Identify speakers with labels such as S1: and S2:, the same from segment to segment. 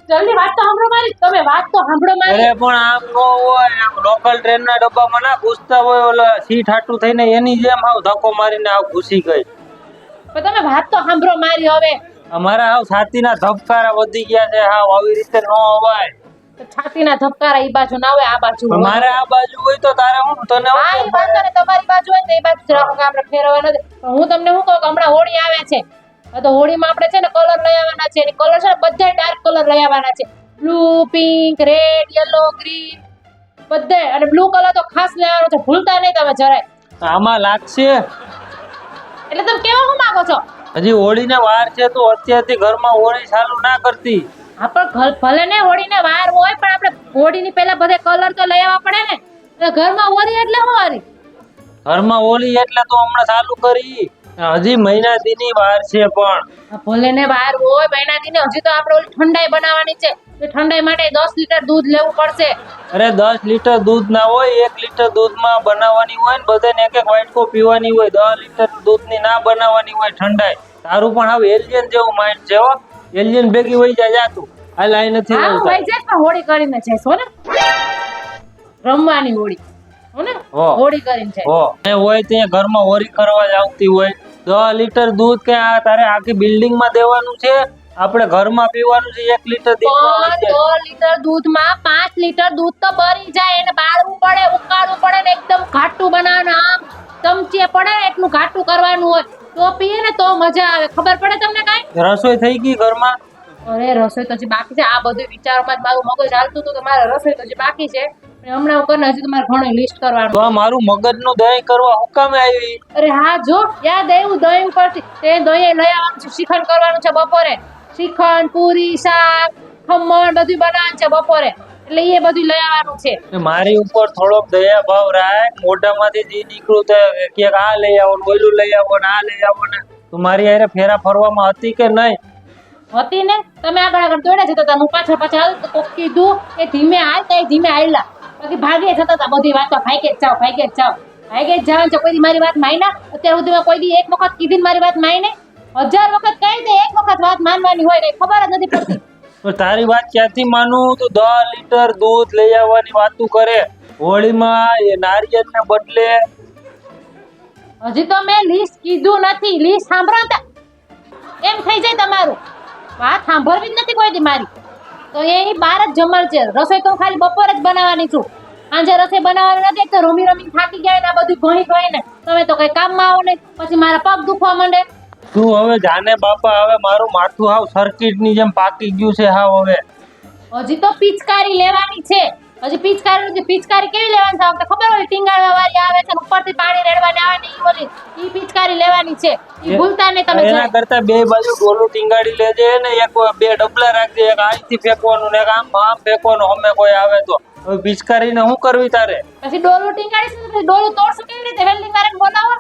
S1: જલ્દી વાત તો સાંભળો મારી, તમે વાત તો સાંભળો મારી.
S2: અરે પણ આમ નો હોય, આમ લોકલ ટ્રેન ના ડબ્બામાં ના ઘૂસતા હોય, ઓલા સીટ હાટું થઈને એની જેમ હાવ ધક્કો મારીને આવ ઘૂસી ગઈ.
S1: પણ તમે વાત તો સાંભળો મારી હવે.
S2: અમારા હાવ છાતીના ધબકારા વધી ગયા છે, હાવ આવી રીતે નો અવાય.
S1: છાતીના ધબકારા ઈ બાજુ ના હોય, આ બાજુ હોય.
S2: મારે આ બાજુ હોય તો તારે હું તને
S1: હા, ઈ બાજુ ને તમારી બાજુ હોય ને એ બાજુ જ રાખો કે આપણે ફેરવવા નથી. પણ હું તમને શું કહું કે હમણાં હોળી આવે છે, તો હોળીમાં આપણે છે ને કલર લઈ આવવાના છે. કલર છે ને બધા ડાર્ક કલર લઈ આવવાના છે. Blue, pink, red, yellow, green બધે. અને બ્લુ કલર તો ખાસ લઈ આવવાનો છે, ભૂલતા નહીં તમે જરાય.
S2: આમાં લાગશે.
S1: એટલે તમે કેવા શું માંગો છો?
S2: હજી હોળીને વાર છે તો અત્યારથી ઘરમાં હોળી ચાલુ ના કરતી.
S1: હા, પણ ભલે ને હોળીને વાર હોય, પણ આપણે હોળીની પહેલા બધે કલર તો લઈ આવવા પડે ને. એટલે ઘરમાં હોળી એટલે શું હારી?
S2: ઘરમાં હોળી એટલે તો હમણાં ચાલુ કરી. હજી મહિના દીની વાર છે પણ.
S1: ભલે ને વાર હોય મહિના દીને, હજી તો આપણે ઓલી ઠંડાઈ બનાવવાની છે. તો ઠંડાઈ માટે 10 લીટર દૂધ લેવું પડશે.
S2: અરે 10 લીટર દૂધ ના હોય, 1 લીટર દૂધમાં બનાવવાની હોય ને બધાને એક વાટકો પીવાની હોય. 10 લીટર દૂધની ના બનાવવાની હોય ઠંડાઈ. તારું પણ હવે એલિયન જેવું માઇન્ડ છે હો. એલિયન ભેગી વહી જાય જા તું. આ લાઈ નથી
S1: હા,
S2: આવતા.
S1: વહી જાય પણ હોળી કરીને જઈશો ને, રમવાની હોળી હો ને, હોળી કરીને જાય.
S2: હો એ હોય તે ઘરમાં હોળી કરવા જ આવતી હોય. 10 લીટર દૂધ કે આ તારે આખી બિલ્ડિંગ માં દેવાનું છે, આપણે ઘરમાં પીવાનું છે 1 લીટર દીધું.
S1: 10 લીટર દૂધમાં 5 લીટર દૂધ તો બરી જાય. એને બાળવું પડે, ઉકાળવું પડે ને એકદમ ઘાટું બનાવવાનું. આમ ચમચીએ પડે ને એટલું ઘાટું કરવાનું હોય તો પીએ ને તો મજા આવે. ખબર પડે તમને કાંઈ?
S2: રસોઈ થઈ ગઈ ઘરમાં?
S1: અરે રસોઈ તો હજી બાકી છે. આ બધું વિચારોમાં જ મારું મગજ હાલતું હતું કે મારે રસોઈ તો હજી બાકી છે. હમણાં હું કરીને હજી તમારે ઘણું લિસ્ટ કરવાનું.
S2: તો મારું મગજનું દહીં કરવા હું કામે આવી?
S1: અરે હા, જો યાદ આવ્યું દહીં ઉપરથી. તે દહીં લઈ આવવાનું છે, શ્રીખંડ કરવાનું છે બપોરે. શ્રીખંડ, પૂરી, શાક, ખમણ બધું બનાવવાનું છે બપોરે. એટલે એ બધું લઈ આવવાનું છે.
S2: મારી ઉપર થોડોક દયા ભાવ રાખ. મોઢામાંથી જે નીકળું તે કે આ લઈ આવો ને ઓલું લઈ આવો ને આ લઈ આવો ને. તું મારી હારે ફેરા ફરવામાં હતી કે નહીં?
S1: હતી ને. તમે આગળ દોડ્યા જતા હતા, હું પાછળ હાલ તો કીધું કે ધીમે હાલ, તો ધીમે હાલ્યા. બાકી ભાગે જતા હતા. બધી વાતો ભાગે જ જાવ, ભાગે જ જાવ, ભાગે જ જવાનું છે. કોઈ દી મારી વાત માયના? અત્યાર સુધીમાં કોઈ દી એક વખત કીધી મારી વાત માયને? 1000 વખત કહી દે, એક વખત વાત માનવાની હોય કઈ ખબર જ નથી પડતી.
S2: તો તારી વાત ક્યાંથી માનું? તું 10 લીટર દૂધ લઈ આવવાની વાતું કરે. હોળીમાં એ નારિયેળને બદલે.
S1: હજી તો મેં લિસ્ટ કીધું નથી. લિસ્ટ સાંભળો ને એમ થઈ જાય તમારું. વાત સાંભળવી જ નથી કોઈ દી મારી. તો એની બહાર જ જમણ છે. રસોઈ તો ખાલી બપોરે જ બનાવવાની છું. સાંજે રસોઈ બનાવવાની નથી. તો રમી રમી થાકી ગયા ને આ બધું ઘણી ઘણી ને તમે તો કઈ કામમાં આવો નહીં. પછી મારા પગ દુખવા માંડે.
S2: તું હવે જાને બાપા, હવે મારું માથું હાવ સર્કિટ ની જેમ પાકી ગયું છે હાવ. હવે
S1: હજી તો પિચકારી લેવાની છે. હજી પિચકારી કેવી લેવાની છે? ખબર હોય ટીંગાળવા વાળી આવે છે, ઉપરથી પાણી રેડવાની આવે ને ઈ પિચકારી લેવાની છે. ઈ ભૂલતા નહીં તમે.
S2: એના કરતા બે બાજુ ડોલું ટીંગાડી લેજે ને. એક બે ડબલા રાખજે, એક અહીંથી ફેંકવાનું ને એક આમ ફેંકવાનું. અમે કોઈ આવે તો હવે પિચકારીને શું કરવી તારે?
S1: પછી ડોલું ટીંગાડીશું તો ડોલું તોડશું કેવી રીતે? વેલ્ડિંગ વાળાને બોલાવો.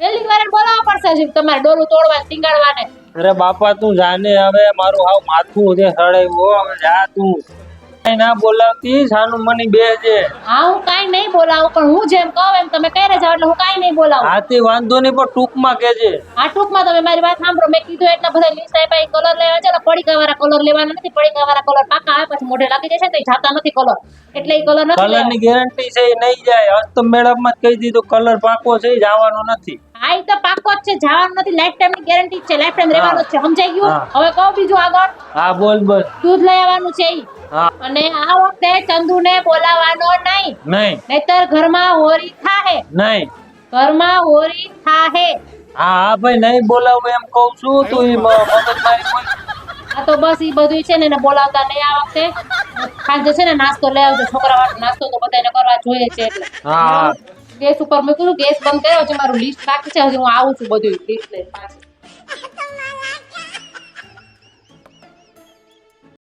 S1: વેલ્ડિંગ વાળાને બોલાવવા પડશે હજી તમારે ડોલું તોડવા ટીંગાડવાને.
S2: અરે બાપા તું જાને. હવે મારું હાવ માથું છે સડાયું. હવે જા તું. કઈ ના બોલાવતી, સાનું મની બેજે.
S1: હા, હું કાઈ નહીં બોલાવું, પણ હું જેમ કહું એમ તમે કહી જાવ એટલે હું કાઈ નહીં બોલાવું.
S2: હાથી વાંધો નહીં, પણ ટૂંકમાં કેજે.
S1: આ ટૂંકમાં તમે મારી વાત સાંભળો. મેં કીધું એટલા બધા લિસ્ટ આપ્યા. કલર લેવા છે, પડીકા વાળા કલર લેવાના નથી. પડીકા વાળા કલર પાકા આવે પછી મોઢે લાગી જશે તો જાતા નથી કલર. એટલે એ કલર નથી.
S2: કલર ની ગેરંટી છે, એ નહીં જાય. હસ્ત મેડમમાં જ કહી દીધું કલર પાકો છે, જવાનો નથી.
S1: હા, ઈ તો પાકો જ છે, જવાનું નથી. લાઈફ ટાઈમ ની ગેરંટી છે, લાઈફ ટાઈમ રહેવાનું છે. સમજાઈ ગયું? હવે કહો બીજું આગળ.
S2: હા બોલ બોલ.
S1: દૂધ લઈ આવવાનું છે ઈ.
S2: હા.
S1: અને આ વખતે ચંદુને બોલાવવાનો નહીં. નહીતર ઘરમાં હોરી થાહે.
S2: નહીં.
S1: ઘરમાં હોરી થાહે.
S2: હા ભાઈ, નહીં બોલાવું એમ કહું છું. તું મગજમારી બોલ.
S1: આ તો બસ ઈ બધું છે ને, એને બોલાવતા નહીં આ વખતે. સાંજે છે ને નાસ્તો લઈ આવજો. છોકરા વાળો નાસ્તો તો બધાને કરવા જોઈએ છે એટલે.
S2: હા.
S1: ગેસ ઉપર મૂકું. ગેસ બંધ કર્યો છે. મારું લિસ્ટ બાકી છે. હજી હું આવું છું બધું લિસ્ટ લઈને પાછી.